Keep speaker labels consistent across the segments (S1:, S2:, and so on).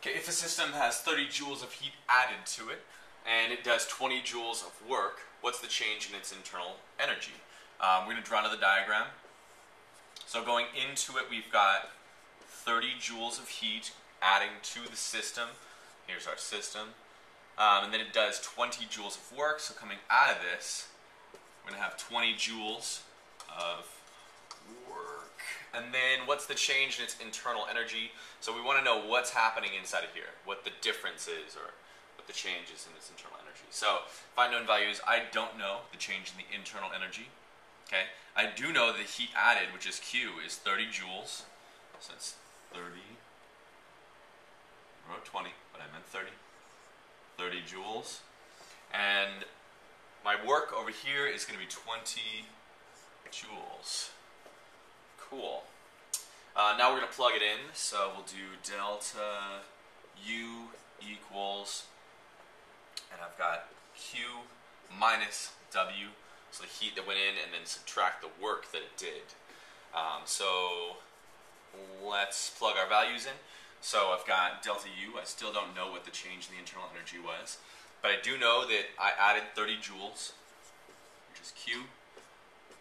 S1: Okay, if a system has 30 joules of heat added to it, and it does 20 joules of work, what's the change in its internal energy? We're going to draw another diagram. So going into it, we've got 30 joules of heat adding to the system. Here's our system. And then it does 20 joules of work, so coming out of this, we're going to have 20 joules of work. And then what's the change in its internal energy? So we want to know what's happening inside of here, what the difference is, or what the change is in its internal energy. So find known values. I don't know the change in the internal energy. Okay, I do know the heat added, which is Q, is 30 joules. So it's 30. I wrote 20, but I meant 30. 30 joules. And my work over here is going to be 20 joules. Cool. Now we're going to plug it in. So we'll do delta U equals, and I've got Q minus W, so the heat that went in, and then subtract the work that it did. So let's plug our values in. So I've got delta U. I still don't know what the change in the internal energy was, but I do know that I added 30 joules, which is Q,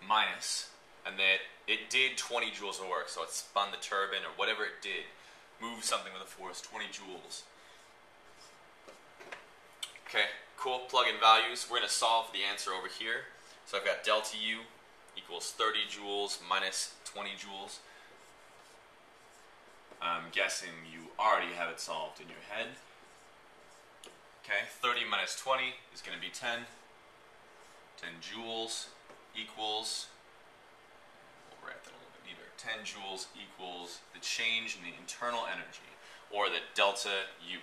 S1: minus, and that it did 20 joules of work, so it spun the turbine or whatever it did, moved something with a force, 20 joules. Okay, cool, plug in values. We're going to solve for the answer over here. So I've got delta U equals 30 joules minus 20 joules. I'm guessing you already have it solved in your head. Okay, 30 minus 20 is going to be 10. 10 joules equals, we'll write that a little bit neater, 10 joules equals the change in the internal energy, or the delta U.